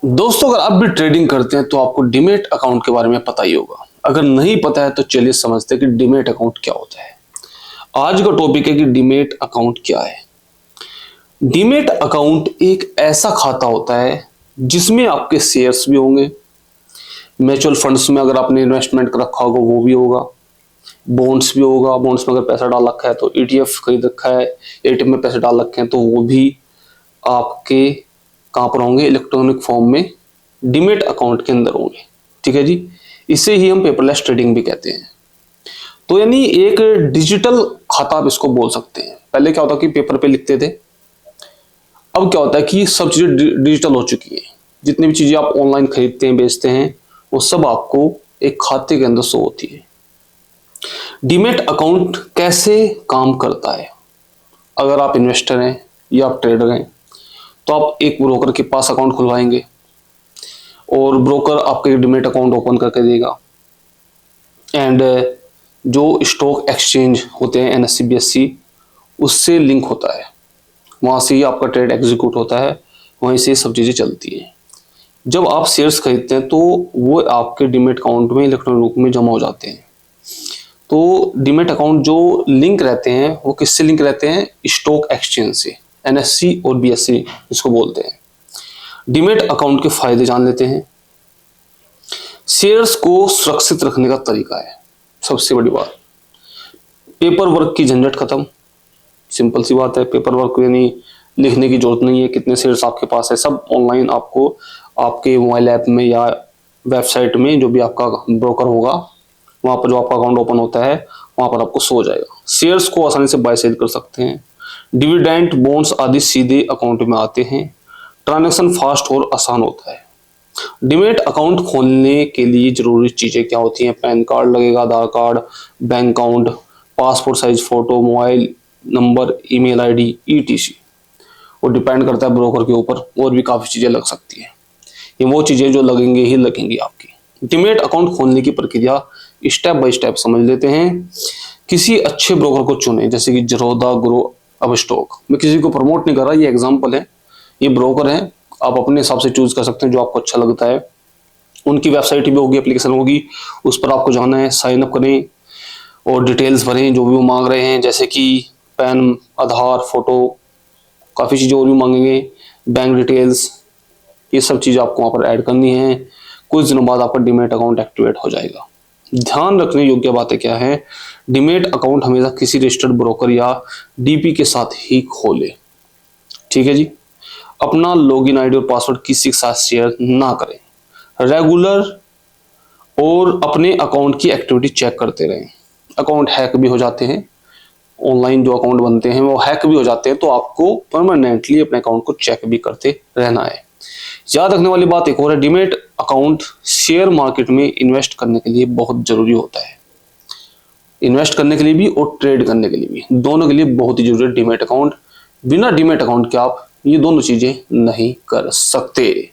दोस्तों, अगर आप भी ट्रेडिंग करते हैं तो आपको डीमैट अकाउंट के बारे में पता ही होगा। अगर नहीं पता है तो चलिए समझते हैं कि डीमैट अकाउंट क्या होता है। आज का टॉपिक है कि डीमैट अकाउंट क्या है। डीमैट अकाउंट एक ऐसा खाता होता है जिसमें आपके शेयर्स भी होंगे, म्यूचुअल फंड्स में अगर आपने इन्वेस्टमेंट कर रखा होगा वो भी होगा, बॉन्ड्स भी होगा, बॉन्ड्स में अगर पैसा डाल रखा है तो ईटीएफ खरीद रखा है, एटीएम में पैसे डाल रखे हैं तो वो भी आपके कहाँ पर होंगे, इलेक्ट्रॉनिक फॉर्म में डीमैट अकाउंट के अंदर होंगे। ठीक है जी, इसे ही हम पेपरलेस ट्रेडिंग भी कहते हैं। तो यानी एक डिजिटल खाता आप इसको बोल सकते हैं। पहले क्या होता कि पेपर पे लिखते थे, अब क्या होता है कि सब चीजें डिजिटल हो चुकी है। जितनी भी चीजें आप ऑनलाइन खरीदते हैं बेचते हैं वो सब आपको एक खाते के अंदर शो होती है। डीमैट अकाउंट कैसे काम करता है? अगर आप इन्वेस्टर हैं या आप ट्रेडर हैं तो आप एक ब्रोकर के पास अकाउंट खुलवाएंगे और ब्रोकर आपके डीमैट अकाउंट ओपन करके देगा। एंड जो स्टॉक एक्सचेंज होते हैं एनएससी बीएससी उससे लिंक होता है, वहाँ से ही आपका ट्रेड एग्जीक्यूट होता है, वहीं से सब चीज़ें चलती हैं। जब आप शेयर्स खरीदते हैं तो वो आपके डीमैट अकाउंट में इलेक्ट्रॉनिक रूप में जमा हो जाते हैं। तो डीमैट अकाउंट जो लिंक रहते हैं वो किससे लिंक रहते हैं? स्टॉक एक्सचेंज से, एनएससी और बीएससी इसको बोलते हैं। डीमैट अकाउंट के फायदे जान लेते हैं। शेयर्स को सुरक्षित रखने का तरीका है सबसे बड़ी बात। पेपर वर्क की झंझट खत्म, सिंपल सी बात है। पेपर वर्क यानी लिखने की जरूरत नहीं है, कितने शेयर्स आपके पास है, सब ऑनलाइन आपको आपके मोबाइल ऐप में या वेबसाइट में जो भी आपका ब्रोकर होगा वहां पर जो आपका अकाउंट ओपन होता है वहां पर आपको शो हो जाएगा। शेयर्स को आसानी से बाय सेल कर सकते हैं। डिविडेंड, बॉन्ड्स आदि सीधे अकाउंट में आते हैं। ट्रांजैक्शन फास्ट और आसान होता है। डीमैट अकाउंट खोलने के लिए जरूरी चीजें क्या होती हैं? पैन कार्ड लगेगा, Aadhaar card, bank account, passport size photo, mobile number, email ID, etc. वो डिपेंड करता है ब्रोकर के ऊपर, और भी काफी चीजें लग सकती हैं। ये वो चीजें जो लगेंगे ही लगेंगी आपकी। डीमैट अकाउंट खोलने की प्रक्रिया स्टेप बाय स्टेप समझ लेते हैं। किसी अच्छे ब्रोकर को चुने, जैसे कि जरोधा, ग्रो, अपस्टॉक। मैं किसी को प्रमोट नहीं कर रहा, ये एग्जाम्पल है, ये ब्रोकर है, आप अपने हिसाब से चूज कर सकते हैं जो आपको अच्छा लगता है। उनकी वेबसाइट भी होगी, एप्लीकेशन होगी, उस पर आपको जाना है, साइन अप करें और डिटेल्स भरें जो भी वो मांग रहे हैं, जैसे कि पैन, आधार, फोटो, काफ़ी चीज़ें और भी मांगेंगे, बैंक डिटेल्स, ये सब चीज़ आपको वहाँ पर ऐड करनी है। कुछ दिनों बाद आपका डीमैट अकाउंट एक्टिवेट हो जाएगा। ध्यान रखने योग्य बातें क्या है? डीमैट अकाउंट हमेशा किसी रजिस्टर्ड ब्रोकर या डीपी के साथ ही खोले। ठीक है जी। अपना लॉगिन आईडी और पासवर्ड किसी के साथ शेयर ना करें। रेगुलर और अपने अकाउंट की एक्टिविटी चेक करते रहें। अकाउंट हैक भी हो जाते हैं, ऑनलाइन जो अकाउंट बनते हैं वो हैक भी हो जाते हैं, तो आपको परमानेंटली अपने अकाउंट को चेक भी करते रहना है। याद रखने वाली बात एक और है, डीमैट अकाउंट शेयर मार्केट में इन्वेस्ट करने के लिए बहुत जरूरी होता है। इन्वेस्ट करने के लिए भी और ट्रेड करने के लिए भी, दोनों के लिए बहुत ही जरूरी है डीमैट अकाउंट। बिना डीमैट अकाउंट के आप ये दोनों चीजें नहीं कर सकते।